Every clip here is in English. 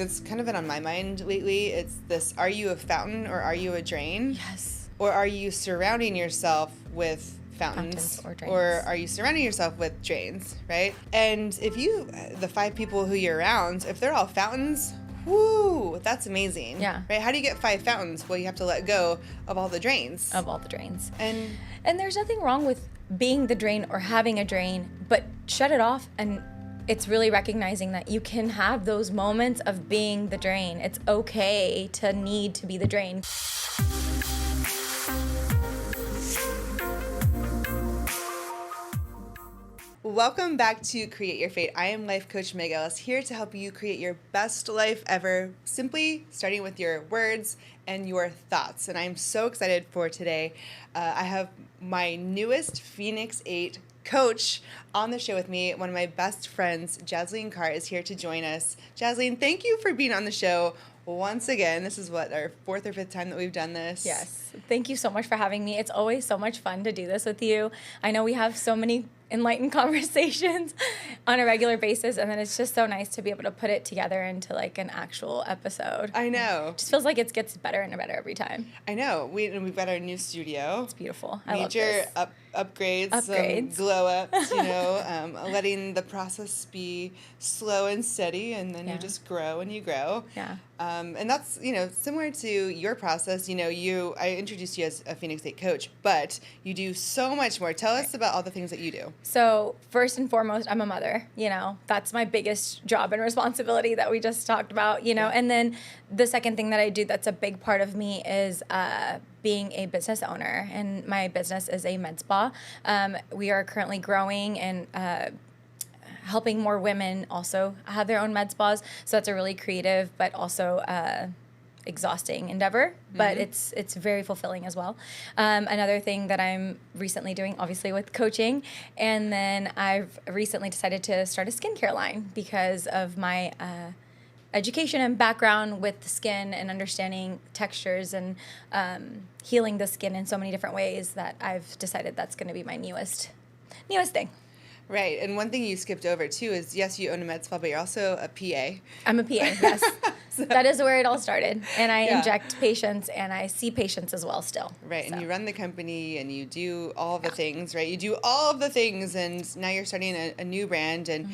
It's kind of been on my mind lately. It's this, are you a fountain or are you a drain? Yes. Or are you surrounding yourself with fountains or drains. or are you surrounding yourself with drains, right? And if the 5 people who you're around, if they're all fountains, woo, that's amazing. Yeah. Right? How do you get 5 fountains? Well, you have to let go of all the drains. And there's nothing wrong with being the drain or having a drain, but shut it off. And it's really recognizing that you can have those moments of being the drain. It's okay to need to be the drain. Welcome back to Create Your Fate. I am Life Coach Meg Ellis, here to help you create your best life ever, simply starting with your words and your thoughts. And I'm so excited for today. I have my newest Phoenix 8 coach on the show with me. One of my best friends, Jasleen Kaur, is here to join us. Jasleen, thank you for being on the show once again. This is our 4th or 5th time that we've done this. Yes. Thank you so much for having me. It's always so much fun to do this with you. I know we have so many enlightened conversations on a regular basis, and then it's just so nice to be able to put it together into like an actual episode. I know. It just feels like it gets better and better every time. I know. We've got our new studio. It's beautiful. I love Major this. upgrades, glow ups, letting the process be slow and steady, and then you just grow and you grow. Yeah. And that's, similar to your process. I introduced you as a Phoenix 8 coach, but you do so much more. Tell us about all the things that you do. So first and foremost, I'm a mother. That's my biggest job and responsibility that we just talked about, And then the second thing that I do that's a big part of me is being a business owner. And my business is a med spa. We are currently growing and helping more women also have their own med spas. So that's a really creative but also exhausting endeavor, but it's very fulfilling as well. Another thing that I'm recently doing, obviously with coaching, and then I've recently decided to start a skincare line because of my education and background with the skin and understanding textures and healing the skin in so many different ways that I've decided that's going to be my newest thing. Right. And one thing you skipped over, too, is, yes, you own a med spa, but you're also a PA. I'm a PA, yes. That is where it all started. And I inject patients, and I see patients as well still. Right. So. And you run the company, and you do all the things, right? You do all of the things, and now you're starting a new brand, and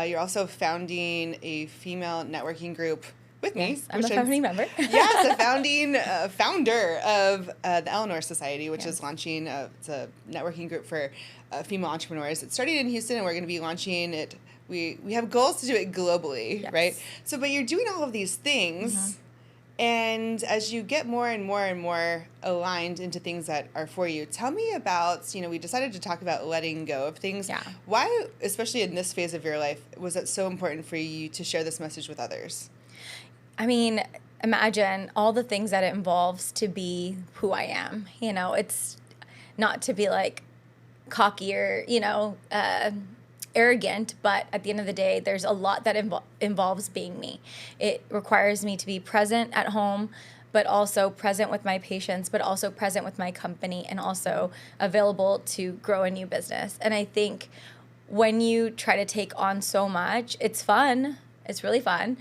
you're also founding a female networking group with me. Yes, I'm a founding member. Yes, a founding founder of the Eleanor Society, which is launching it's a networking group for female entrepreneurs. It started in Houston, and we're going to be launching it. We have goals to do it globally, right? So, but you're doing all of these things, and as you get more and more and more aligned into things that are for you, tell me about, we decided to talk about letting go of things. Yeah. Why, especially in this phase of your life, was it so important for you to share this message with others? I mean, imagine all the things that it involves to be who I am. It's not to be like cocky or, arrogant, but at the end of the day, there's a lot that involves being me. It requires me to be present at home, but also present with my patients, but also present with my company, and also available to grow a new business. And I think when you try to take on so much, it's fun. It's really fun.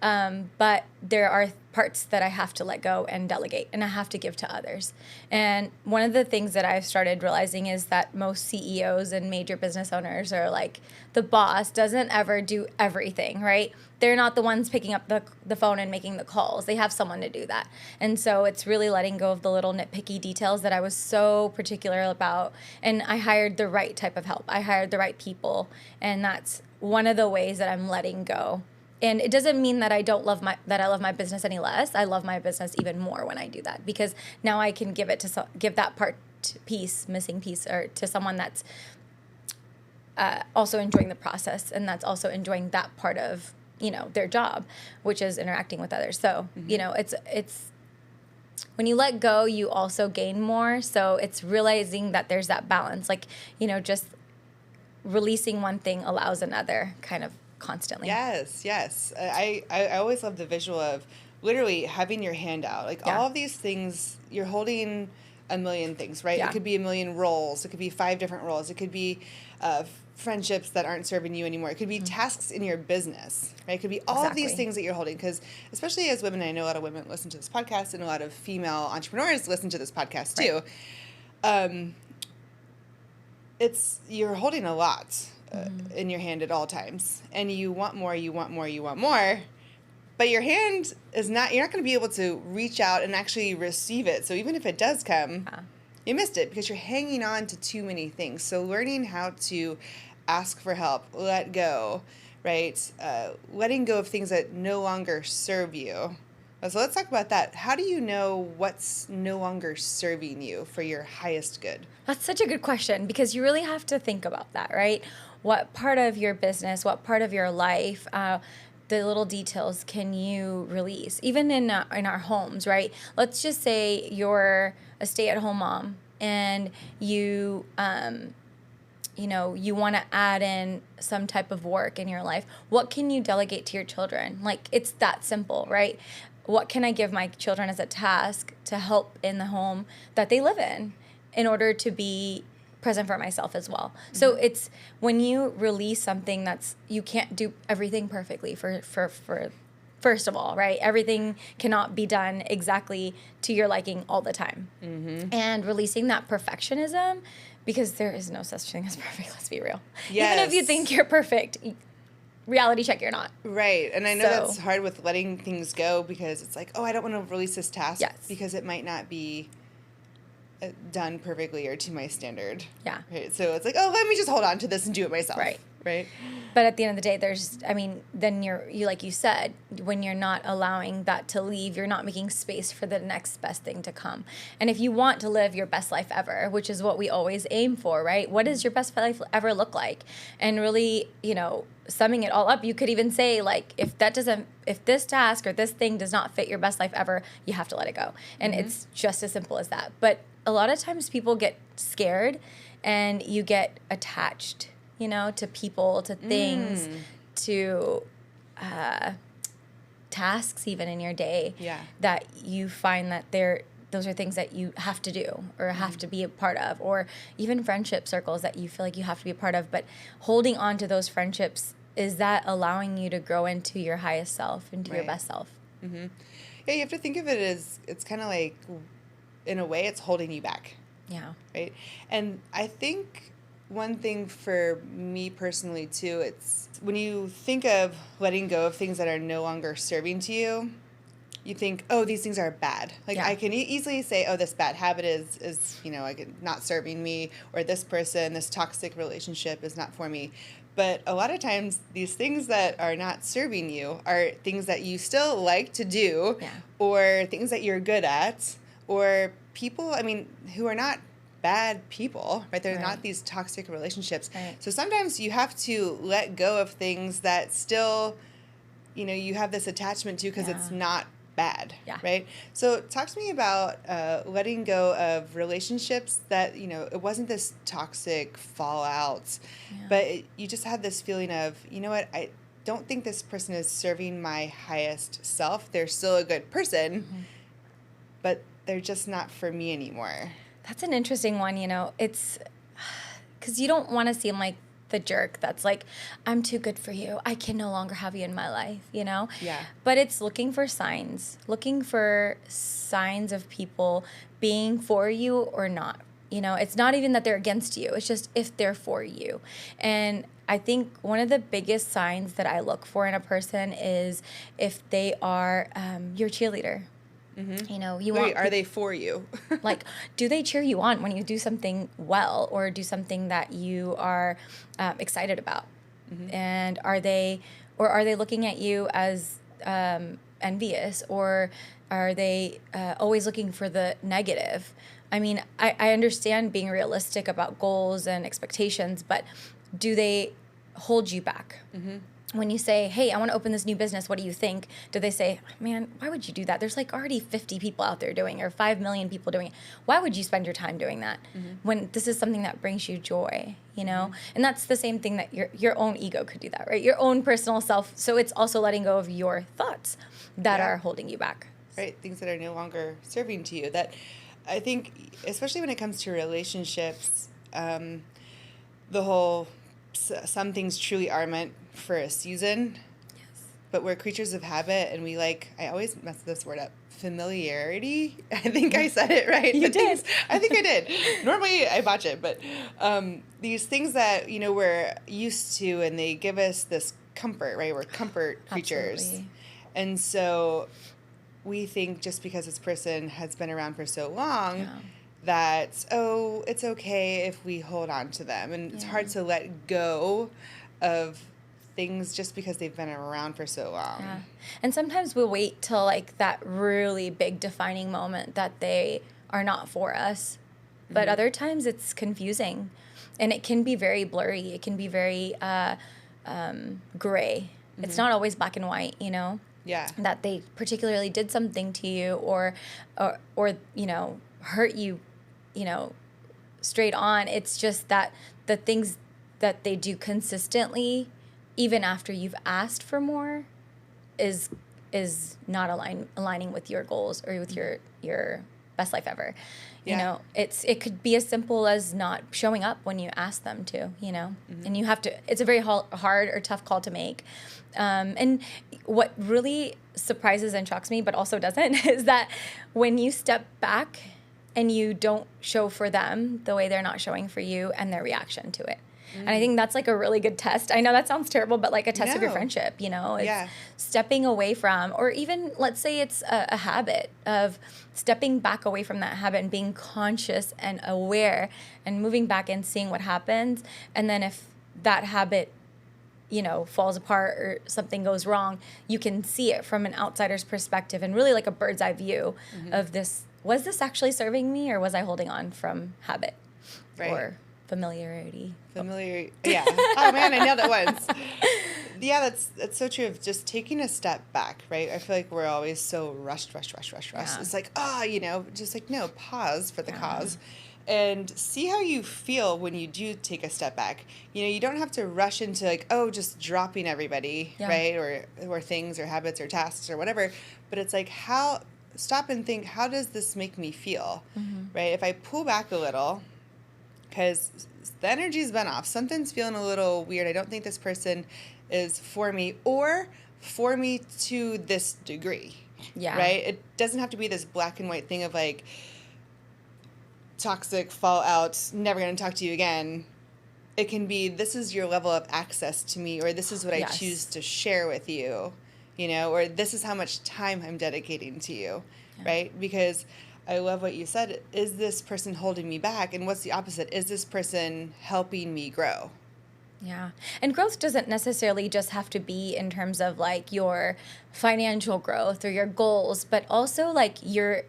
But there are parts that I have to let go and delegate, and I have to give to others. And one of the things that I've started realizing is that most CEOs and major business owners are like, the boss doesn't ever do everything, right? They're not the ones picking up the phone and making the calls. They have someone to do that. And so it's really letting go of the little nitpicky details that I was so particular about. And I hired the right type of help. I hired the right people. And that's one of the ways that I'm letting go. And it doesn't mean that I love my business any less. I love my business even more when I do that, because now I can give that missing piece, or to someone that's also enjoying the process, and that's also enjoying that part of their job, which is interacting with others. So it's when you let go, you also gain more. So it's realizing that there's that balance, like just releasing one thing allows another kind of. Constantly. Yes. I always love the visual of literally having your hand out. Like all of these things, you're holding a million things, right? Yeah. It could be a million roles. It could be 5 different roles. It could be friendships that aren't serving you anymore. It could be tasks in your business, right? It could be all of these things that you're holding, because especially as women, I know a lot of women listen to this podcast, and a lot of female entrepreneurs listen to this podcast too. You're holding a lot in your hand at all times, and you want more, you want more, you want more, but your hand you're not going to be able to reach out and actually receive it. So even if it does come, you missed it because you're hanging on to too many things. So learning how to ask for help, let go, right? Letting go of things that no longer serve you. So let's talk about that. How do you know what's no longer serving you for your highest good? That's such a good question, because you really have to think about that, right? What part of your business, what part of your life, the little details can you release? Even in our homes, right? Let's just say you're a stay-at-home mom and you you want to add in some type of work in your life. What can you delegate to your children? Like, it's that simple, right? What can I give my children as a task to help in the home that they live in order to be present for myself as well? So it's when you release something you can't do everything perfectly for first of all, right? Everything cannot be done exactly to your liking all the time. And releasing that perfectionism, because there is no such thing as perfect, let's be real. Yes. Even if you think you're perfect, reality check, you're not. Right. And I know that's hard with letting things go, because it's like, oh, I don't want to release this task because it might not be done perfectly or to my standard. Yeah. Right. So it's like, oh, let me just hold on to this and do it myself. Right. Right. But at the end of the day, then you like you said, when you're not allowing that to leave, you're not making space for the next best thing to come. And if you want to live your best life ever, which is what we always aim for, right? What does your best life ever look like? And really, summing it all up, you could even say, like, if this task or this thing does not fit your best life ever, you have to let it go. And it's just as simple as that. But a lot of times people get scared and you get attached, to people, to things, to tasks even in your day, that you find that those are things that you have to do or have to be a part of, or even friendship circles that you feel like you have to be a part of. But holding on to those friendships, is that allowing you to grow into your highest self, into your best self? Yeah, you have to think of it as, it's kind of like, in a way, it's holding you back. Yeah. Right? And I think one thing for me personally, too, it's when you think of letting go of things that are no longer serving to you, you think, oh, these things are bad. Like, I can easily say, oh, this bad habit is like not serving me, or this person, this toxic relationship is not for me. But a lot of times, these things that are not serving you are things that you still like to do, or things that you're good at, or people, who are not bad people, right? They're not these toxic relationships. Right. So sometimes you have to let go of things that still, you have this attachment to, because it's not bad, right? So talk to me about letting go of relationships that, it wasn't this toxic fallout, but you just had this feeling of, I don't think this person is serving my highest self. They're still a good person, but they're just not for me anymore. That's an interesting one, It's because you don't want to seem like the jerk that's like, I'm too good for you. I can no longer have you in my life, Yeah. But it's looking for signs of people being for you or not. It's not even that they're against you. It's just if they're for you. And I think one of the biggest signs that I look for in a person is if they are your cheerleader. Are they for you? Like, do they cheer you on when you do something well, or do something that you are excited about? And are they looking at you as envious, or are they always looking for the negative? I understand being realistic about goals and expectations, but do they hold you back? When you say, hey, I want to open this new business, what do you think? Do they say, man, why would you do that? There's like already 50 people out there doing it, or 5 million people doing it. Why would you spend your time doing that when this is something that brings you joy, And that's the same thing that your own ego could do that, right? Your own personal self. So it's also letting go of your thoughts that are holding you back. Right, things that are no longer serving to you. That I think, especially when it comes to relationships, the whole some things truly are meant for a season, but we're creatures of habit, and we like, I always mess this word up, familiarity. I think I said it right. You did. I think I did. Normally I botch it, but these things that, we're used to, and they give us this comfort, right? We're comfort creatures. Absolutely. And so we think just because this person has been around for so long that, oh, it's okay if we hold on to them. And it's hard to let go of things just because they've been around for so long. Yeah. And sometimes we'll wait till like that really big defining moment that they are not for us. But other times it's confusing, and it can be very blurry. It can be very gray. It's not always black and white, Yeah. that they particularly did something to you or hurt you, straight on. It's just that the things that they do consistently, even after you've asked for more, is not aligning with your goals or with your best life ever. Yeah. It could be as simple as not showing up when you ask them to, and you have to, it's a very hard or tough call to make. And what really surprises and shocks me, but also doesn't, is that when you step back and you don't show for them the way they're not showing for you, and their reaction to it. And I think that's like a really good test. I know that sounds terrible, but like a test of your friendship, it's stepping away from, or even let's say it's a habit of stepping back away from that habit and being conscious and aware and moving back and seeing what happens. And then if that habit, falls apart or something goes wrong, you can see it from an outsider's perspective and really like a bird's eye view of this. Was this actually serving me, or was I holding on from habit or familiarity? Yeah. Oh man, I nailed it once. Yeah, that's so true, of just taking a step back, right? I feel like we're always so rushed. Yeah. It's like, just like, no, pause for the cause. And see how you feel when you do take a step back. You don't have to rush into like, just dropping everybody, right? Or things or habits or tasks or whatever. But it's like, stop and think, how does this make me feel, right? If I pull back a little, because the energy's been off, something's feeling a little weird. I don't think this person is for me, or for me to this degree, right? It doesn't have to be this black and white thing of like toxic fallout, never going to talk to you again. It can be, this is your level of access to me, or this is what I choose to share with you, or this is how much time I'm dedicating to you, right? Because I love what you said. Is this person holding me back? And what's the opposite? Is this person helping me grow? Yeah. And growth doesn't necessarily just have to be in terms of like your financial growth or your goals, but also like your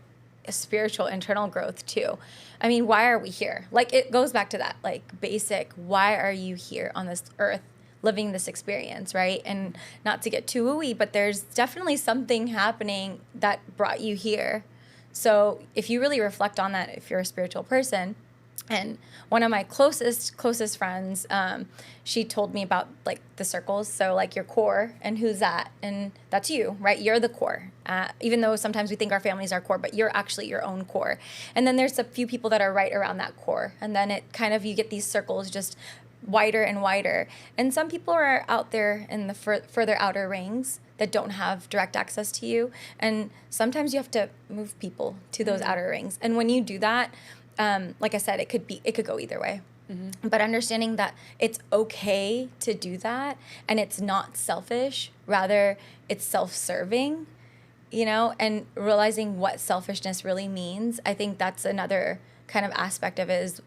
spiritual internal growth too. I mean, why are we here? Like, it goes back to that like basic, why are you here on this earth living this experience, right? And not to get too wooey, but there's definitely something happening that brought you here. So if you really reflect on that, if you're a spiritual person, and one of my closest friends, she told me about like the circles. So like your core, and who's that? And that's you, right? You're the core. Even though sometimes we think our family's our core, but you're actually your own core. And then there's a few people that are right around that core. And then it kind of, you get these circles just wider and wider. And some people are out there in the further outer rings that don't have direct access to you. And sometimes you have to move people to those outer rings. And when you do that, like I said, it could go either way. But understanding that it's okay to do that, and it's not selfish, rather it's self-serving, and realizing what selfishness really means. I think that's another kind of aspect of it, is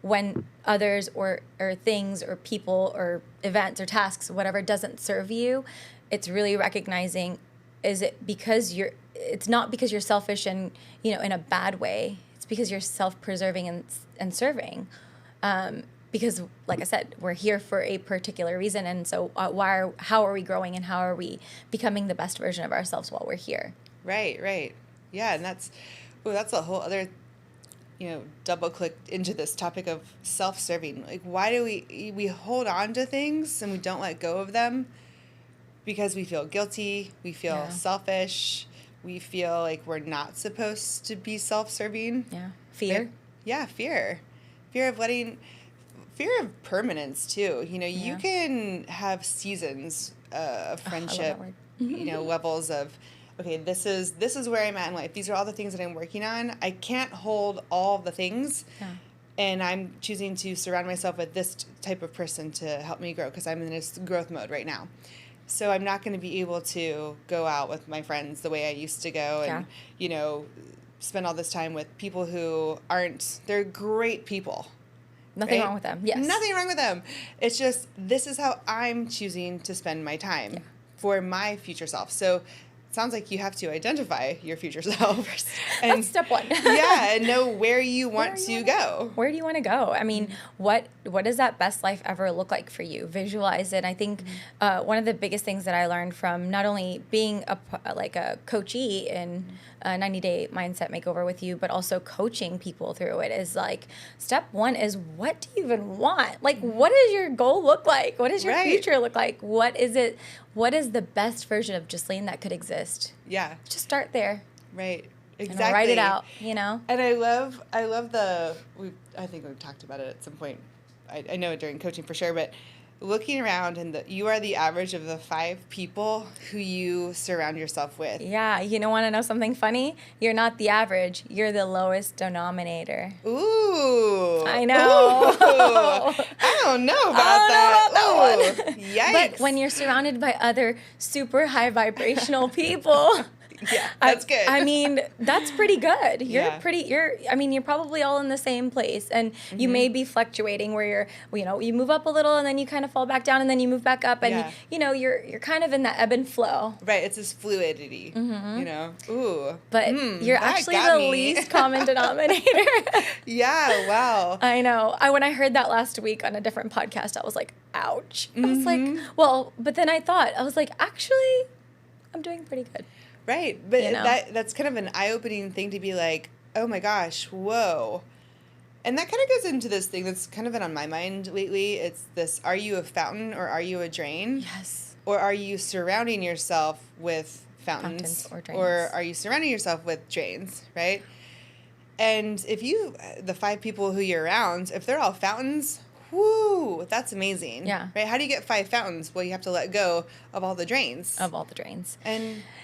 when others or things or people or events or tasks, whatever, doesn't serve you, it's really recognizing, is it because it's not because you're selfish and, in a bad way. It's because you're self-preserving and serving. Because, like I said, we're here for a particular reason. And so how are we growing, and how are we becoming the best version of ourselves while we're here? Right. Yeah, and that's a whole other, double click into this topic of self-serving. Like, why do we hold on to things and we don't let go of them? Because we feel guilty, we feel selfish, we feel like we're not supposed to be self-serving. Yeah. Fear. Fear. Fear of fear of permanence too. You know, you Yeah. can have seasons of friendship, word. you know, levels of, okay, this is where I'm at in life. These are all the things that I'm working on. I can't hold all the things. Yeah. And I'm choosing to surround myself with this type of person to help me grow because I'm in this growth mode right now. So I'm not going to be able to go out with my friends the way I used to go and, you know, spend all this time with people who aren't, they're great people. Nothing right? wrong with them. Yes. Nothing wrong with them. It's just, this is how I'm choosing to spend my time for my future self. So it sounds like you have to identify your future self. And, that's step one. yeah, and know where you want to go. Where do you want to go? I mean, what does that best life ever look like for you? Visualize it. I think one of the biggest things that I learned from not only being a coachee in a 90-day mindset makeover with you, but also coaching people through it is like, step one is, what do you even want? Like, what does your goal look like? What does your future look like? What is it? What is the best version of Jasleen that could exist? Yeah. Just start there. Right. Exactly. And write it out, you know? And I love I think we've talked about it at some point. I know it during coaching for sure, but looking around and you are the average of the 5 people who you surround yourself with. Yeah, you don't want to know something funny? You're not the average. You're the lowest denominator. Ooh. I know. Ooh. I don't know about that. One. Yikes. But when you're surrounded by other super high vibrational people, yeah, that's good. I mean, that's pretty good. You're probably all in the same place, and you may be fluctuating where you move up a little and then you kind of fall back down and then you move back up, and you're kind of in that ebb and flow. Right, it's this fluidity, you know. Ooh. But you're actually the least common denominator. Yeah, wow. I know. When I heard that last week on a different podcast, I was like, ouch. I was like, well, but then I was like, actually, I'm doing pretty good. Right, but that's kind of an eye-opening thing to be like, oh my gosh, whoa. And that kind of goes into this thing that's kind of been on my mind lately. It's this, are you a fountain or are you a drain? Yes. Or are you surrounding yourself with fountains or drains. Or are you surrounding yourself with drains, right? And the 5 people who you're around, if they're all fountains, whoo, that's amazing. Yeah. Right? How do you get 5 fountains? Well, you have to let go of all the drains.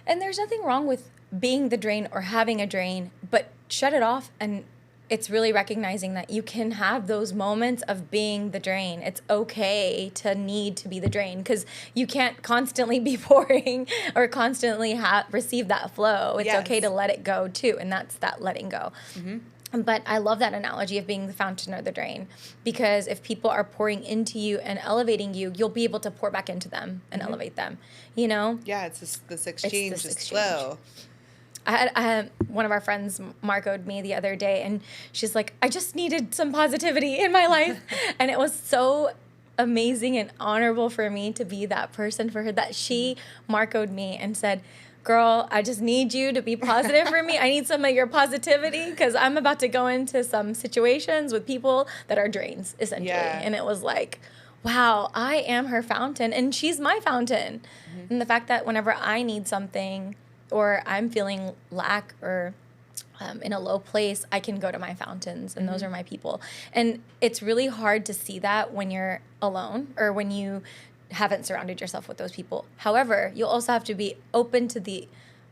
And there's nothing wrong with being the drain or having a drain, but shut it off. And it's really recognizing that you can have those moments of being the drain. It's okay to need to be the drain because you can't constantly be pouring or constantly receive that flow. It's okay to let it go too. And that's that letting go. Mm-hmm. But I love that analogy of being the fountain or the drain, because if people are pouring into you and elevating you, you'll be able to pour back into them and elevate them, you know? Yeah, it's this exchange, this flow. I had one of our friends Marco'd me the other day, and she's like, I just needed some positivity in my life. And it was so amazing and honorable for me to be that person for her, that she Marco'd me and said, girl, I just need you to be positive for me. I need some of your positivity because I'm about to go into some situations with people that are drains, essentially. Yeah. And it was like, wow, I am her fountain and she's my fountain. Mm-hmm. And the fact that whenever I need something or I'm feeling lack or in a low place, I can go to my fountains, and those are my people. And it's really hard to see that when you're alone or when you haven't surrounded yourself with those people. However, you'll also have to be open to the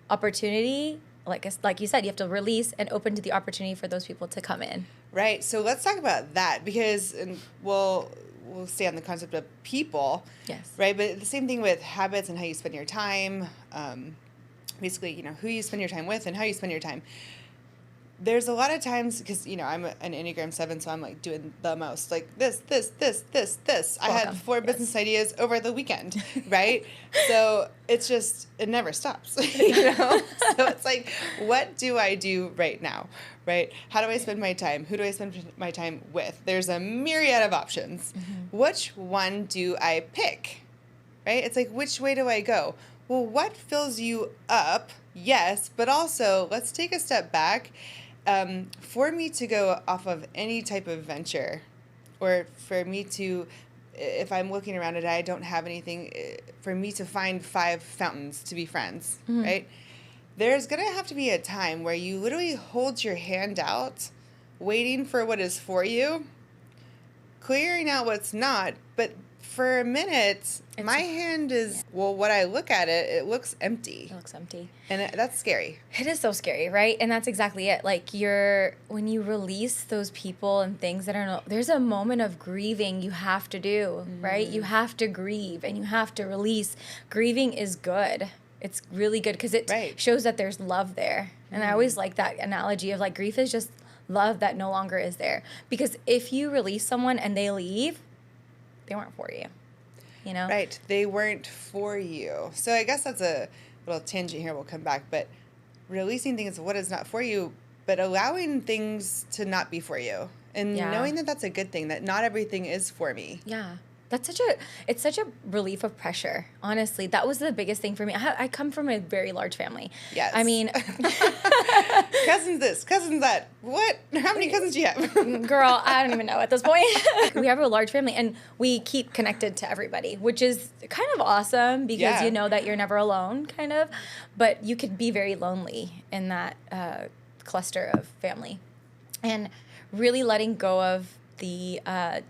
opportunity. Like you said, you have to release and open to the opportunity for those people to come in. Right. So let's talk about that, because we'll stay on the concept of people. Yes. Right. But the same thing with habits and how you spend your time. Basically, who you spend your time with and how you spend your time. There's a lot of times, because, I'm an Enneagram 7, so I'm, doing the most. This. Welcome. I had 4 business ideas over the weekend, right? So it's just, it never stops, So it's like, what do I do right now, right? How do I spend my time? Who do I spend my time with? There's a myriad of options. Mm-hmm. Which one do I pick, right? It's like, which way do I go? Well, what fills you up? Yes, but also let's take a step back. For me to go off of any type of venture, or for me to, if I'm looking around and I don't have anything, for me to find 5 fountains to be friends, mm-hmm. right? There's going to have to be a time where you literally hold your hand out, waiting for what is for you, clearing out what's not, but for a minute, my hand is, well, when I look at it, it looks empty. It looks empty. And that's scary. It is so scary, right? And that's exactly it. Like when you release those people and things that are no, there's a moment of grieving you have to do, right? You have to grieve and you have to release. Grieving is good. It's really good because it shows that there's love there. And I always like that analogy of like grief is just love that no longer is there. Because if you release someone and they leave, they weren't for you, you know? Right. They weren't for you. So I guess that's a little tangent here. We'll come back. But releasing things, what is not for you, but allowing things to not be for you. And knowing that that's a good thing, that not everything is for me. Yeah. It's such a relief of pressure. Honestly, that was the biggest thing for me. I come from a very large family. Yes. I mean, cousins this, cousins that. What? How many cousins do you have? Girl, I don't even know at this point. We have a large family and we keep connected to everybody, which is kind of awesome because you know that you're never alone, kind of. But you could be very lonely in that cluster of family. And really letting go of the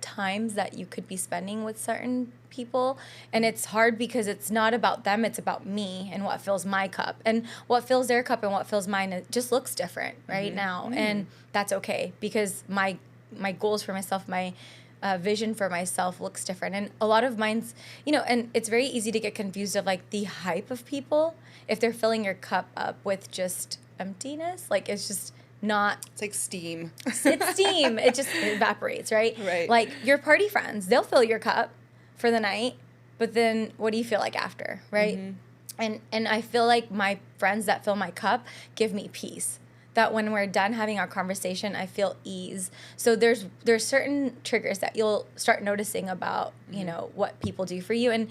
times that you could be spending with certain people. And it's hard because it's not about them, it's about me and what fills my cup. And what fills their cup and what fills mine, it just looks different right now. And that's okay because my goals for myself, my vision for myself looks different. And a lot of mine's, you know, and it's very easy to get confused of like the hype of people if they're filling your cup up with just emptiness. Like it's just not. It's like steam. It's steam. It just evaporates, right? Right. Like your party friends, they'll fill your cup for the night, but then what do you feel like after, right? And I feel like my friends that fill my cup give me peace. That when we're done having our conversation, I feel ease. So there's certain triggers that you'll start noticing about, you know, what people do for you. And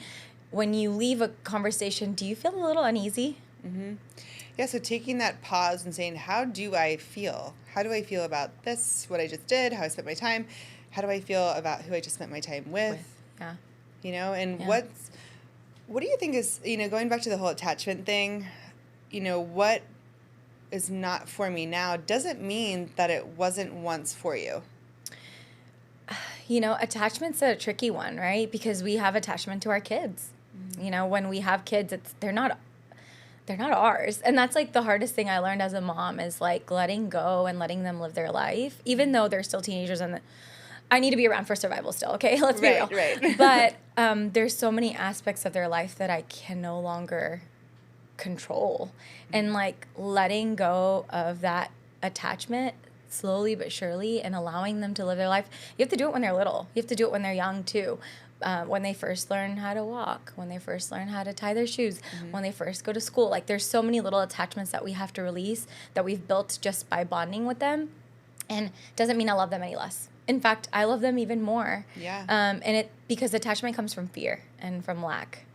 when you leave a conversation, do you feel a little uneasy? Yeah, so taking that pause and saying, how do I feel? How do I feel about this, what I just did, how I spent my time? How do I feel about who I just spent my time with? Yeah. You know, and what do you think is, you know, going back to the whole attachment thing, you know, what is not for me now doesn't mean that it wasn't once for you. You know, attachment's a tricky one, right? Because we have attachment to our kids. You know, when we have kids, they're not ours. And that's like the hardest thing I learned as a mom is like letting go and letting them live their life, even though they're still teenagers and I need to be around for survival still, okay? Let's be real. Right. But there's so many aspects of their life that I can no longer control. And like letting go of that attachment slowly but surely and allowing them to live their life. You have to do it when they're little. You have to do it when they're young too. When they first learn how to walk, when they first learn how to tie their shoes, when they first go to school. Like there's so many little attachments that we have to release that we've built just by bonding with them. And it doesn't mean I love them any less. In fact, I love them even more. Yeah. And because attachment comes from fear and from lack.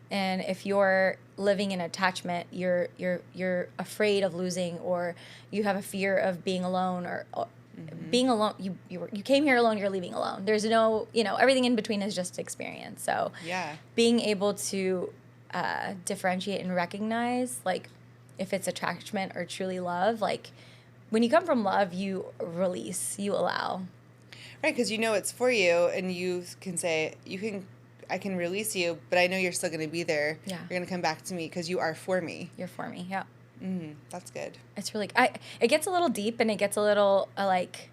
And if you're living in attachment, you're afraid of losing, or you have a fear of being alone, or being alone. You came here alone. You're leaving alone. There's no, you know, everything in between is just experience. So being able to differentiate and recognize, like, if it's attachment or truly love, like when you come from love, you release, you allow. Right, because you know it's for you, and you can say, I can release you, but I know you're still going to be there. Yeah. You're going to come back to me because you are for me. You're for me, yeah. That's good. It's really, it gets a little deep and it gets a little, like,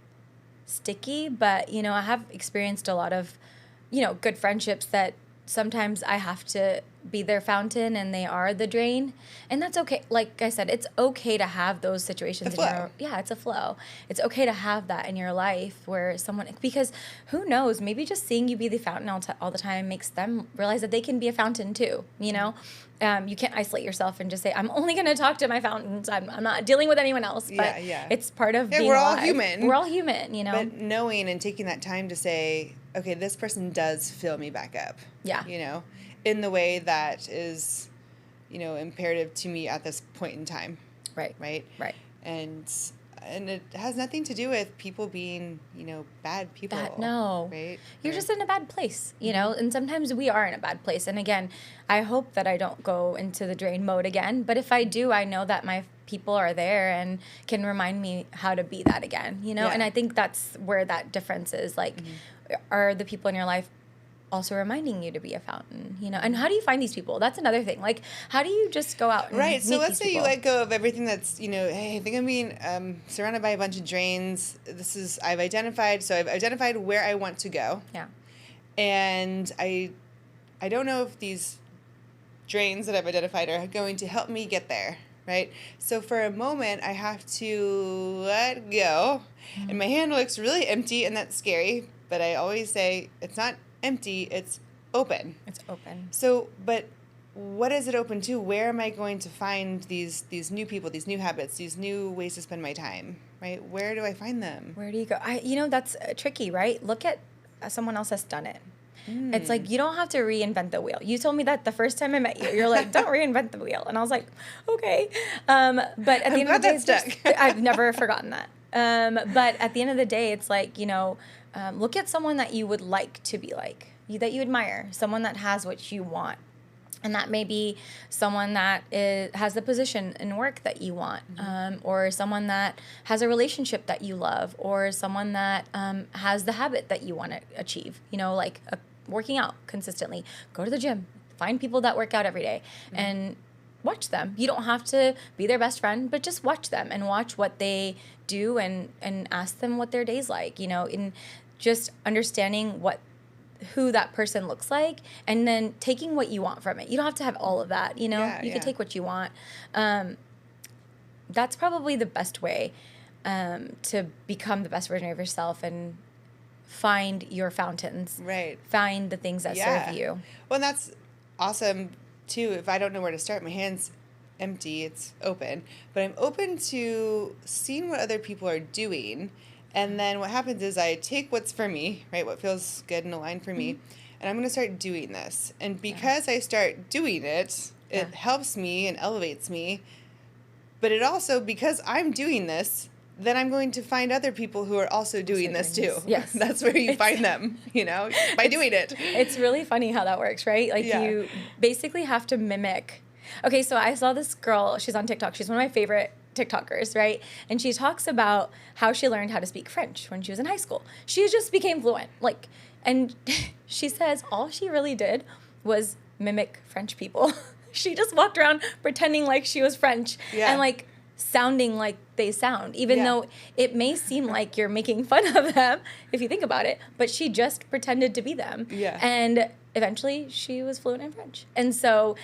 sticky, but, you know, I have experienced a lot of, you know, good friendships that sometimes I have to be their fountain and they are the drain, and that's okay. Like I said, it's okay to have those situations. It's a flow. It's okay to have that in your life where someone, because who knows, maybe just seeing you be the fountain all the time makes them realize that they can be a fountain too, you know? You can't isolate yourself and just say, I'm only going to talk to my fountains. I'm not dealing with anyone else. But it's part of being we're all alive. human. We're all human, you know? But knowing and taking that time to say, okay, this person does fill me back up. Yeah. You know, in the way that is, you know, imperative to me at this point in time. Right. And it has nothing to do with people being, you know, bad people. No. Right? You're just in a bad place, you know? And sometimes we are in a bad place. And again, I hope that I don't go into the drain mode again. But if I do, I know that my people are there and can remind me how to be that again, you know? Yeah. And I think that's where that difference is. Like, are the people in your life also reminding you to be a fountain, you know? And how do you find these people? That's another thing. Like, how do you just go out and Right. So meet let's these say people? you let go of everything that's, hey, I think I'm being surrounded by a bunch of drains. I've identified where I want to go. Yeah. And I don't know if these drains that I've identified are going to help me get there. Right. So for a moment, I have to let go. Mm-hmm. And my hand looks really empty, and that's scary. But I always say it's not empty, it's open. It's open. So, but what is it open to? Where am I going to find these new people, these new habits, these new ways to spend my time, right? Where do I find them? Where do you go? That's tricky, right? Look at someone else has done it. It's like, you don't have to reinvent the wheel. You told me that the first time I met you. You're like, don't reinvent the wheel. And I was like, okay. But at the end of the day, it's just, I've never forgotten that. But at the end of the day, it's like, look at someone that you would like to be like, that you admire, someone that has what you want. And that may be someone that has the position in work that you want, or someone that has a relationship that you love, or someone that has the habit that you want to achieve, like working out consistently. Go to the gym, find people that work out every day, and watch them. You don't have to be their best friend, but just watch them and watch what they do and ask them what their day's like, in just understanding who that person looks like, and then taking what you want from it. You don't have to have all of that, you can take what you want. That's probably the best way to become the best version of yourself and find your fountains. Right. Find the things that serve you. Well, and that's awesome too. If I don't know where to start, my hand's empty, it's open, but I'm open to seeing what other people are doing. And then what happens is I take what's for me, right, what feels good and aligned for me, and I'm going to start doing this. And because I start doing it, it helps me and elevates me. But it also, because I'm doing this, then I'm going to find other people who are also doing this too. Yes. That's where you find them, by doing it. It's really funny how that works, right? Like you basically have to mimic. Okay, so I saw this girl, she's on TikTok. She's one of my favorite TikTokers, right? And she talks about how she learned how to speak French when she was in high school. She just became fluent. And she says all she really did was mimic French people. She just walked around pretending like she was French and sounding like they sound, even though it may seem like you're making fun of them if you think about it, but she just pretended to be them. Yeah. And eventually she was fluent in French. And so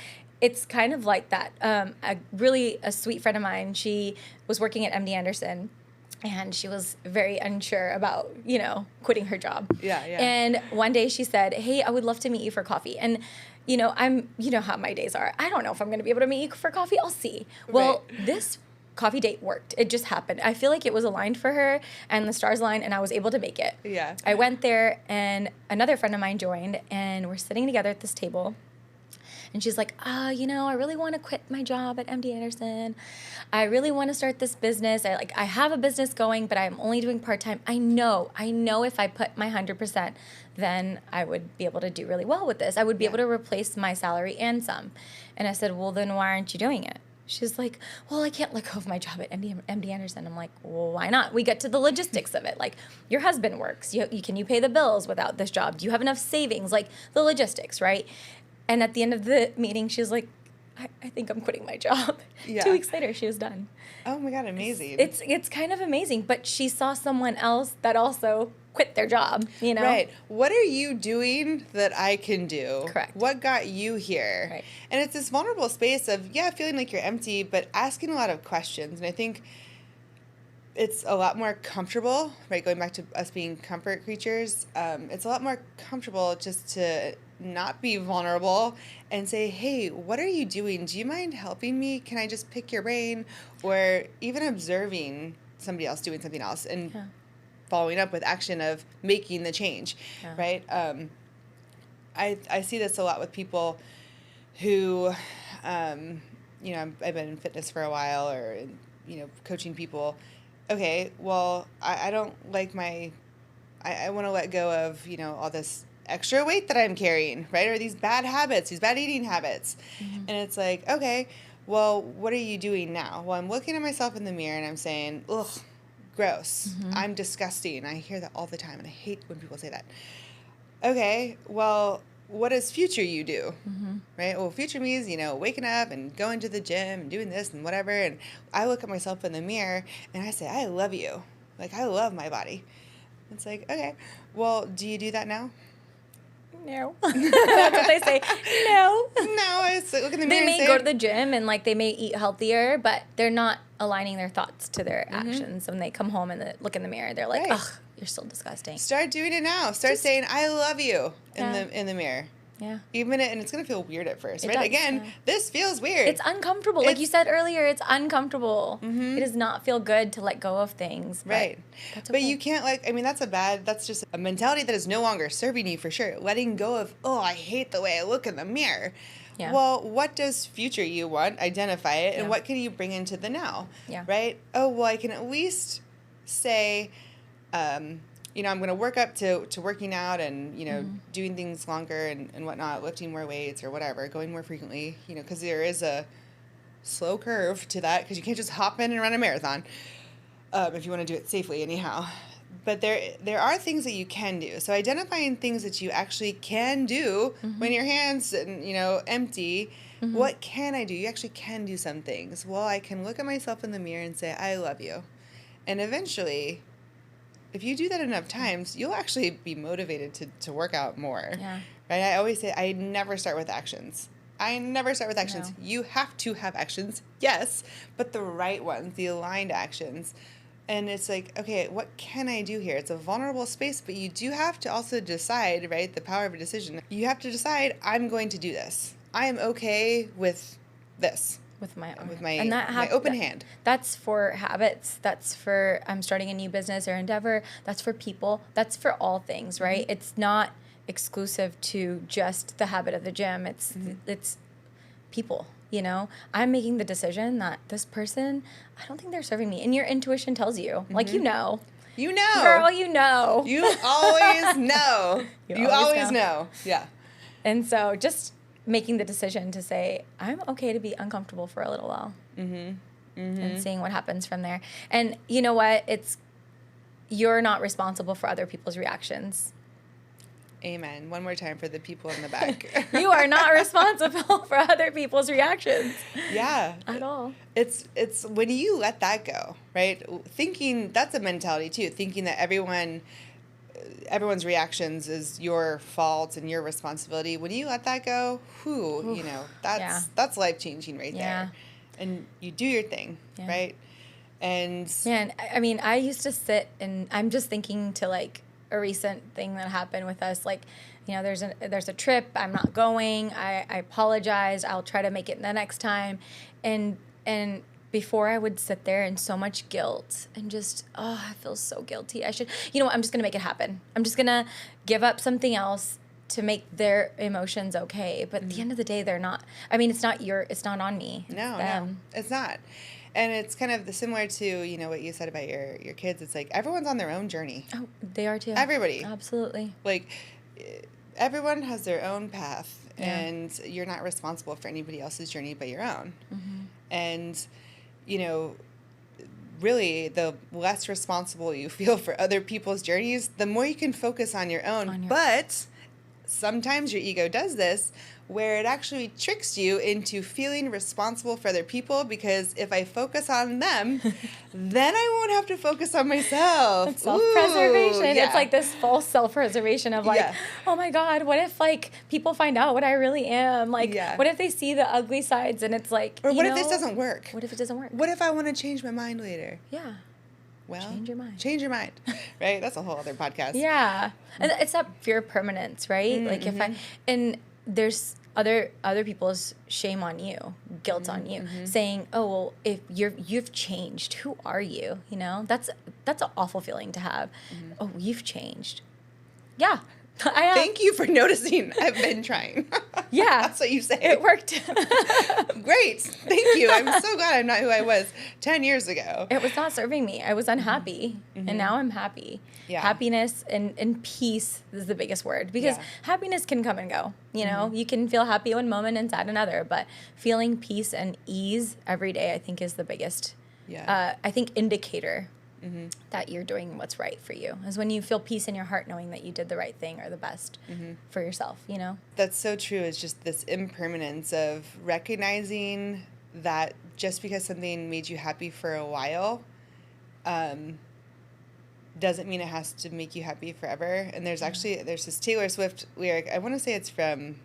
it's kind of like that. A sweet friend of mine, she was working at MD Anderson, and she was very unsure about, quitting her job. Yeah. And one day she said, hey, I would love to meet you for coffee. And, how my days are. I don't know if I'm going to be able to meet you for coffee. I'll see. Well, this coffee date worked. It just happened. I feel like it was aligned for her, and the stars aligned, and I was able to make it. Yeah. I went there, and another friend of mine joined, and we're sitting together at this table. And she's like, I really want to quit my job at MD Anderson. I really want to start this business. I have a business going, but I'm only doing part-time. I know if I put my 100%, then I would be able to do really well with this. I would be able to replace my salary and some. And I said, well, then why aren't you doing it? She's like, well, I can't let go of my job at MD Anderson. I'm like, well, why not? We get to the logistics of it. Like, your husband works. Can you pay the bills without this job? Do you have enough savings? Like, the logistics, right? And at the end of the meeting, she was like, I think I'm quitting my job. Yeah. 2 weeks later, she was done. Oh, my God, amazing. It's kind of amazing. But she saw someone else that also quit their job, Right. What are you doing that I can do? Correct. What got you here? Right. And it's this vulnerable space of, feeling like you're empty, but asking a lot of questions. And I think it's a lot more comfortable, right? Going back to us being comfort creatures, it's a lot more comfortable just to not be vulnerable and say, hey, what are you doing? Do you mind helping me? Can I just pick your brain? Or even observing somebody else doing something else and following up with action of making the change, right? I see this a lot with people who, I've been in fitness for a while, or, coaching people. Okay, well, I don't like I want to let go of, all this extra weight that I'm carrying, right? Or these bad habits, these bad eating habits. Mm-hmm. And it's like, okay, well, what are you doing now? Well, I'm looking at myself in the mirror and I'm saying, ugh, gross. I'm disgusting. I hear that all the time, and I hate when people say that. Okay, well, what does future you do? Right? Well, future me is, waking up and going to the gym and doing this and whatever. And I look at myself in the mirror and I say, I love you. Like, I love my body. It's like, okay, well, do you do that now? No. That's what they say. No. No, I just look in the mirror They and may say, go to the gym and like they may eat healthier, but they're not aligning their thoughts to their actions. When they come home and look in the mirror, they're like, Right. ugh, you're still disgusting. Start doing it now. Start saying, I love you Yeah. in the mirror. Yeah. And it's going to feel weird at first, It right? does, Again, yeah. this feels weird. It's uncomfortable. Like you said earlier, it's uncomfortable. It does not feel good to let go of things. Right. That's But okay. you can't that's just a mentality that is no longer serving you for sure. Letting go of, oh, I hate the way I look in the mirror. Yeah. Well, what does future you want? Identify it. And Yeah. what can you bring into the now? Yeah. Right? Oh, well, I can at least say, I'm going to work up to working out and, doing things longer and whatnot, lifting more weights or whatever, going more frequently, because there is a slow curve to that because you can't just hop in and run a marathon if you want to do it safely anyhow. But there are things that you can do. So identifying things that you actually can do when your hands, empty, what can I do? You actually can do some things. Well, I can look at myself in the mirror and say, I love you. And eventually, if you do that enough times, you'll actually be motivated to work out more. Yeah. Right? I always say I never start with actions. No. You have to have actions, yes, but the right ones, the aligned actions. And it's like, okay, what can I do here? It's a vulnerable space, but you do have to also decide, right? The power of a decision. You have to decide, I'm going to do this. I am okay with this. With my open hand. That's for habits. That's for I'm starting a new business or endeavor. That's for people. That's for all things, right? It's not exclusive to just the habit of the gym. It's people. I'm making the decision that this person, I don't think they're serving me. And your intuition tells you, like You know. girl, you know. You always know. You always know. know. Yeah. And so just making the decision to say, I'm okay to be uncomfortable for a little while. And seeing what happens from there. And you know what? You're not responsible for other people's reactions. Amen. One more time for the people in the back. You are not responsible for other people's reactions. Yeah. At all. It's when you let that go, right? Thinking, that's a mentality too. Thinking that everyone's reactions is your fault and your responsibility. When you let that go, that's life-changing right there. And you do your thing, right? And man, I mean, I used to sit and I'm just thinking to like a recent thing that happened with us. Like, there's a trip. I'm not going. I apologize. I'll try to make it the next time. And before I would sit there in so much guilt and just, I feel so guilty. I'm just going to make it happen. I'm just going to give up something else to make their emotions okay. But at the end of the day, they're not, it's not on me. No, it's not. And it's kind of similar to, what you said about your kids. It's like everyone's on their own journey. Oh, they are too. Everybody. Absolutely. Like everyone has their own path and you're not responsible for anybody else's journey but your own. And, really the less responsible you feel for other people's journeys, the more you can focus on your own. But sometimes your ego does this where it actually tricks you into feeling responsible for other people because if I focus on them, then I won't have to focus on myself. It's self-preservation. Ooh, yeah. It's like this false self-preservation of like, oh my God, what if like people find out what I really am? Like, what if they see the ugly sides and it's like, or what if this doesn't work? What if it doesn't work? What if I want to change my mind later? Yeah. Well, change your mind. Right? That's a whole other podcast. Yeah. And it's that fear of permanence, right? Like and there's other people's shame on you, guilt on you, saying, "Oh, well, if you've changed, who are you?" That's an awful feeling to have. Oh, you've changed. Yeah, I have. Thank you for noticing. I've been trying. Yeah, that's what you say. It worked. Great, thank you. I'm so glad I'm not who I was 10 years ago. It was not serving me. I was unhappy, and now I'm happy. Yeah. Happiness and peace is the biggest word because happiness can come and go. You can feel happy one moment and sad another, but feeling peace and ease every day, I think, is the biggest, I think, indicator that you're doing what's right for you. Is when you feel peace in your heart knowing that you did the right thing or the best for yourself, you know? That's so true. It's just this impermanence of recognizing that just because something made you happy for a while doesn't mean it has to make you happy forever. And there's this Taylor Swift lyric, I want to say it's from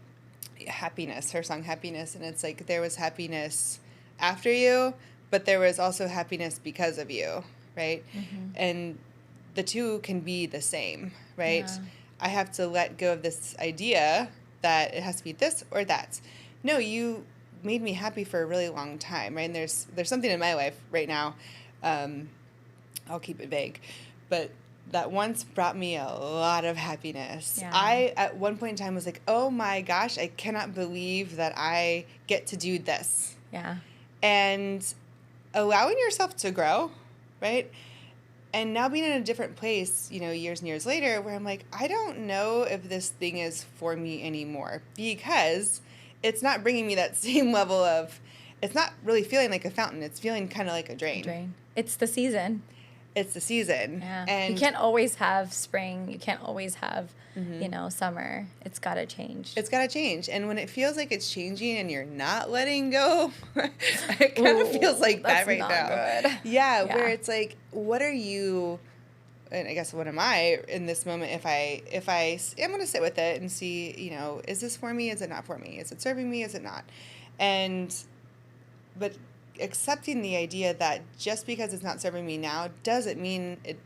Happiness, her song Happiness, and it's like, there was happiness after you, but there was also happiness because of you, right? And the two can be the same, right? Yeah. I have to let go of this idea that it has to be this or that. No, you made me happy for a really long time, right? And there's something in my life right now, I'll keep it vague, but that once brought me a lot of happiness. Yeah. I, at one point in time, was like, oh my gosh, I cannot believe that I get to do this. Yeah. And allowing yourself to grow, right? And now being in a different place, you know, years and years later, where I'm like, I don't know if this thing is for me anymore, because it's not bringing me that same level of, it's not really feeling like a fountain. It's feeling kind of like a drain. It's the season. It's the season. Yeah. And you can't always have spring. You can't always have, you know, summer. It's got to change. It's got to change. And when it feels like it's changing and you're not letting go, it kind of feels like that right now. Good. Yeah, where it's like, what are you, and I guess what am I in this moment if I'm going to sit with it and see, you know, is this for me? Is it not for me? Is it serving me? Is it not? But accepting the idea that just because it's not serving me now doesn't mean it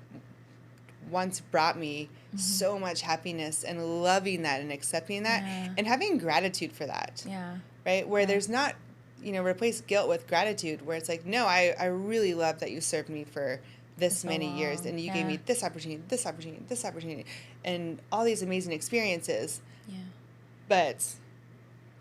once brought me so much happiness, and loving that and accepting that and having gratitude for that. Yeah. Right? Where there's not, you know, replace guilt with gratitude, where it's like, no, I really love that you served me for this many years, and you gave me this opportunity, this opportunity, this opportunity, and all these amazing experiences. Yeah. But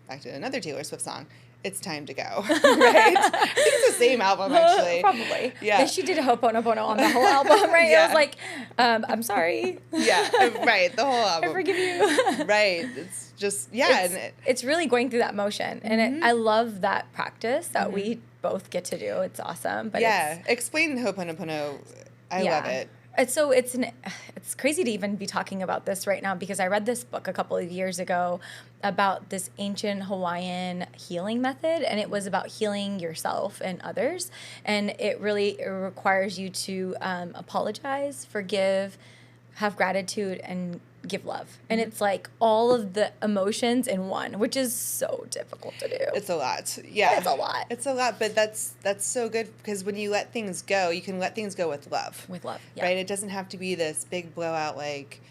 back to another Taylor Swift song, it's time to go, right? I think it's the same album, actually. Probably. Yeah. And she did a Ho'oponopono on the whole album, right? Yeah. It was like, I'm sorry. Yeah, right, the whole album. I forgive you. Right. It's just, It's really going through that motion. And I love that practice that we both get to do. It's awesome. But explain Ho'oponopono. I love it. It's crazy to even be talking about this right now, because I read this book a couple of years ago about this ancient Hawaiian healing method, and it was about healing yourself and others. And it requires you to apologize, forgive, have gratitude, and give love. And it's like all of the emotions in one, which is so difficult to do. It's a lot. Yeah. It's a lot. It's a lot, but that's so good, because when you let things go, you can let things go with love. With love, yeah. Right? It doesn't have to be this big blowout, like,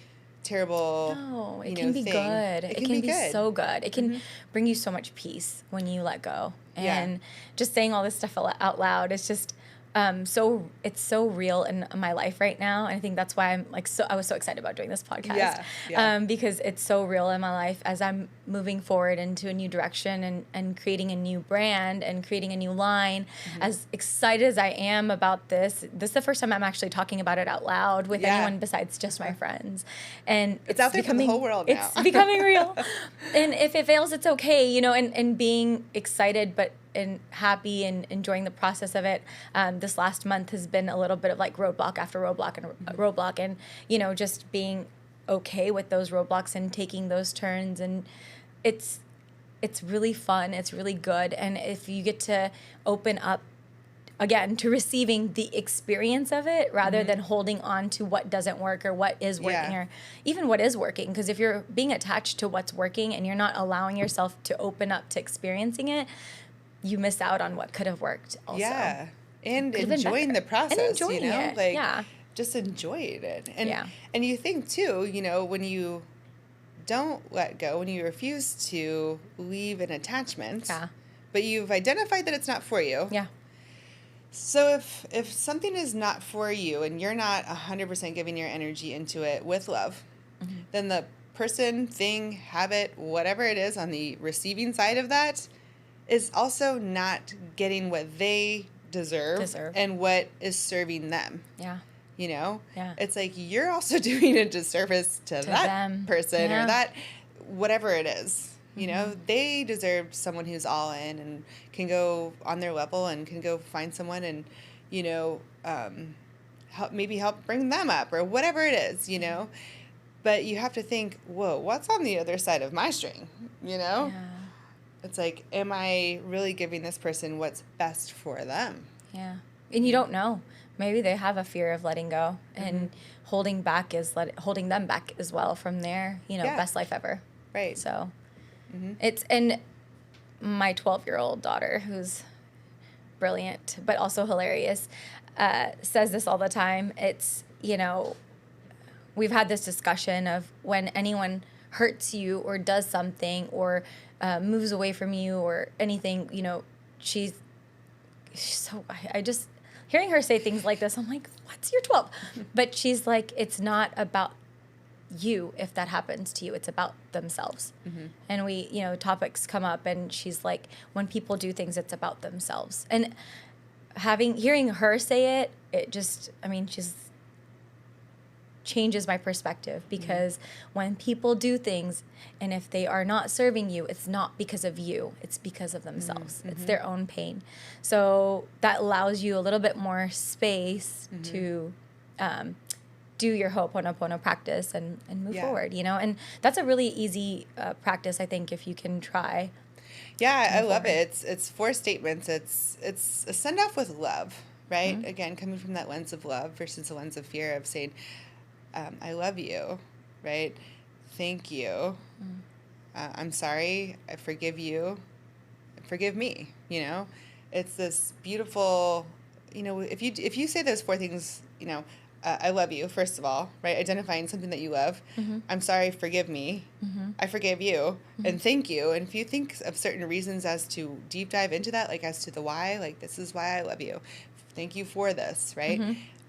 terrible, no, it can be thing. Good. It can be good. So good. It can bring you so much peace when you let go. And just saying all this stuff out loud is just it's so real in my life right now, and I think that's why I was so excited about doing this podcast. Because it's so real in my life as I'm moving forward into a new direction and creating a new brand and creating a new line. As excited as I am about this is the first time I'm actually talking about it out loud with anyone besides just my friends, and it's out there for the whole world now. It's becoming real. And if it fails, it's okay, you know, and being excited and happy and enjoying the process of it. This last month has been a little bit of like roadblock after roadblock and roadblock, and you know, just being okay with those roadblocks and taking those turns, and it's really fun. It's really good, and if you get to open up again to receiving the experience of it rather than holding on to what doesn't work or what is working or even what is working, because if you're being attached to what's working and you're not allowing yourself to open up to experiencing it, you miss out on what could have worked also. Yeah. And enjoying the process, and enjoying it. Like, just enjoying it. And you think, too, you know, when you don't let go, when you refuse to leave an attachment, but you've identified that it's not for you. Yeah. So if something is not for you and you're not 100% giving your energy into it with love, then the person, thing, habit, whatever it is on the receiving side of that is also not getting what they deserve. And what is serving them. Yeah. You know? Yeah. It's like you're also doing a disservice to that person or that, whatever it is. You know, they deserve someone who's all in and can go on their level and can go find someone and, you know, help bring them up or whatever it is, you know. But you have to think, whoa, what's on the other side of my string, you know? Yeah. It's like, am I really giving this person what's best for them? Yeah. And you don't know. Maybe they have a fear of letting go, and holding them back as well from their, best life ever. Right. So it's, and my 12-year-old daughter, who's brilliant but also hilarious, says this all the time. It's, we've had this discussion of when anyone hurts you or does something or moves away from you or anything, she's so, I just, hearing her say things like this, I'm like, what's your 12? But she's like, it's not about you if that happens to you. It's about themselves. And we, topics come up, and she's like, when people do things, it's about themselves. And hearing her say it just, she's changes my perspective, because when people do things and if they are not serving you, it's not because of you, it's because of themselves. It's their own pain. So that allows you a little bit more space to do your Ho'oponopono practice and move forward, and that's a really easy practice, I think, if you can try. Yeah, I love it. It's 4 statements. It's a send off with love, right? Again, coming from that lens of love versus a lens of fear, of saying, I love you, right? Thank you. I'm sorry. I forgive you. Forgive me. It's this beautiful, if you say those 4 things, I love you, first of all, right? Identifying something that you love. I'm sorry, forgive me. I forgive you, and thank you. And if you think of certain reasons as to deep dive into that, like as to the why, like this is why I love you. Thank you for this, right?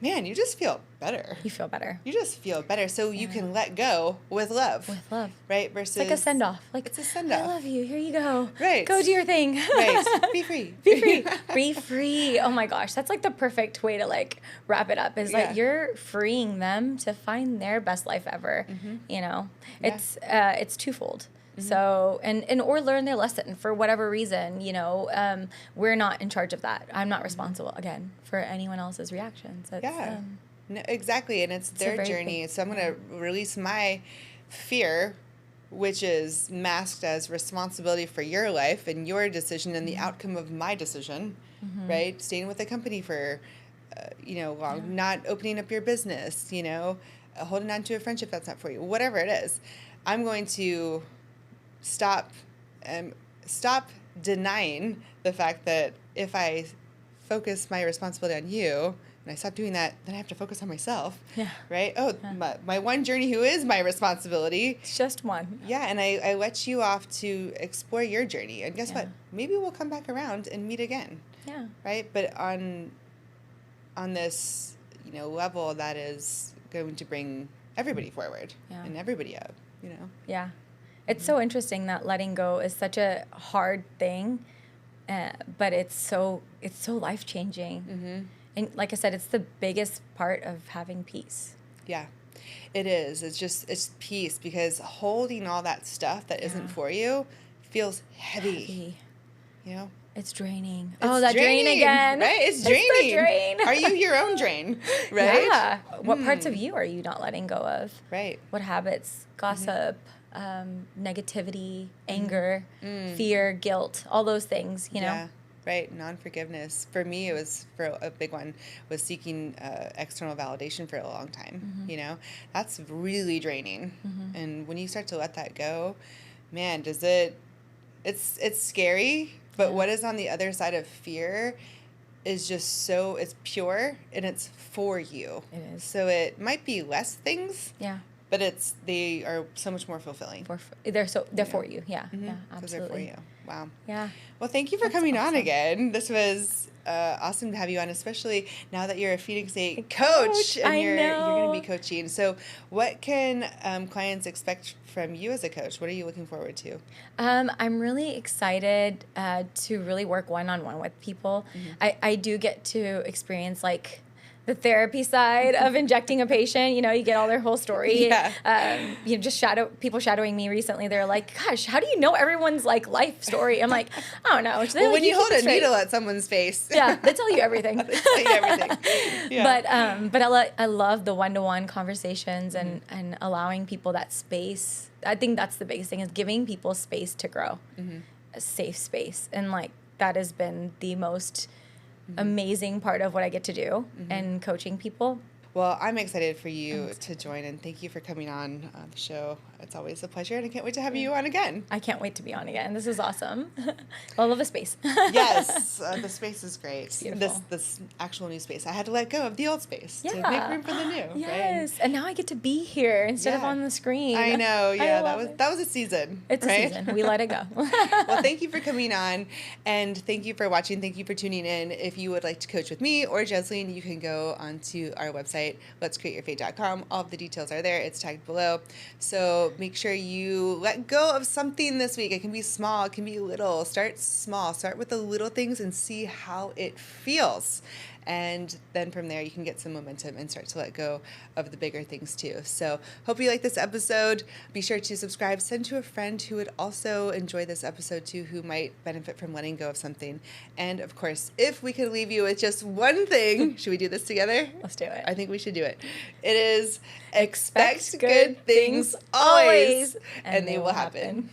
Man, you just feel better. You feel better. You just feel better. So you can let go with love. With love. Right? Versus... It's like a send-off. Like, it's a send-off. I love you. Here you go. Right. Go do your thing. Right. Be free. Be free. Be free. Oh my gosh. That's like the perfect way to wrap it up, is like you're freeing them to find their best life ever. It's twofold. So, or learn their lesson for whatever reason, we're not in charge of that. I'm not responsible, again, for anyone else's reactions. No, exactly. And it's their journey. So I'm going to release my fear, which is masked as responsibility for your life and your decision and the outcome of my decision, right? Staying with the company for, long, not opening up your business, holding on to a friendship that's not for you, whatever it is. I'm going to stop denying the fact that if I focus my responsibility on you and I stop doing that, then I have to focus on myself. Yeah. Right? Oh, my one journey who is my responsibility. It's just one. Yeah, and I let you off to explore your journey. And guess what? Maybe we'll come back around and meet again. Yeah. Right? But on this, level that is going to bring everybody forward and everybody up, Yeah. It's so interesting that letting go is such a hard thing, but it's so life-changing. And like I said, it's the biggest part of having peace. Yeah, it is. It's peace, because holding all that stuff that isn't for you feels heavy. It's draining. That drain again. Right? It's draining. It's the drain. Are you your own drain? Right? Yeah. What parts of you are you not letting go of? Right. What habits? Gossip, negativity, anger, fear, guilt, all those things, Yeah. Right. Non-forgiveness. For me, it was, for a big one, was seeking external validation for a long time. That's really draining. And when you start to let that go, man, it's scary. But what is on the other side of fear is just it's pure, and it's for you. It is. So it might be less things. Yeah. But they are so much more fulfilling. They're for you. Yeah. Yeah, absolutely. They're for you. Wow. Yeah. Well, thank you for coming on again. This was awesome to have you on, especially now that you're a Phoenix 8 coach and you're going to be coaching. So what can clients expect from you as a coach? What are you looking forward to? I'm really excited to really work one-on-one with people. I do get to experience the therapy side of injecting a patient. You get all their whole story. Yeah. Just people shadowing me recently. They're like, gosh, how do you know everyone's life story? I'm like, I don't know. Well, when you hold a needle at someone's face. Yeah, they tell you everything. They tell you everything. But I love the one-to-one conversations and allowing people that space. I think that's the biggest thing, is giving people space to grow, a safe space. And like that has been the most amazing part of what I get to do and coaching people. Well, I'm excited for you to join, and thank you for coming on the show. It's always a pleasure, and I can't wait to have you on again. I can't wait to be on again. This is awesome. I love the space. Yes, the space is great. It's beautiful. This actual new space. I had to let go of the old space to Yeah. make room for the new. Yes, Right? and now I get to be here instead of on the screen. I know. Yeah, love that was a season. It's right? a season. We let it go. Well, thank you for coming on, and thank you for watching. Thank you for tuning in. If you would like to coach with me or Jasleen, you can go onto our website, letscreateyourfate.com. All of the details are there. It's tagged below. So make sure you let go of something this week. It can be small. It can be little. Start small. Start with the little things and see how it feels. And then from there, you can get some momentum and start to let go of the bigger things too. So hope you like this episode. Be sure to subscribe. Send to a friend who would also enjoy this episode too, who might benefit from letting go of something. And of course, if we could leave you with just one thing, should we do this together? Let's do it. I think we should do it. It is expect good things always, and they will happen.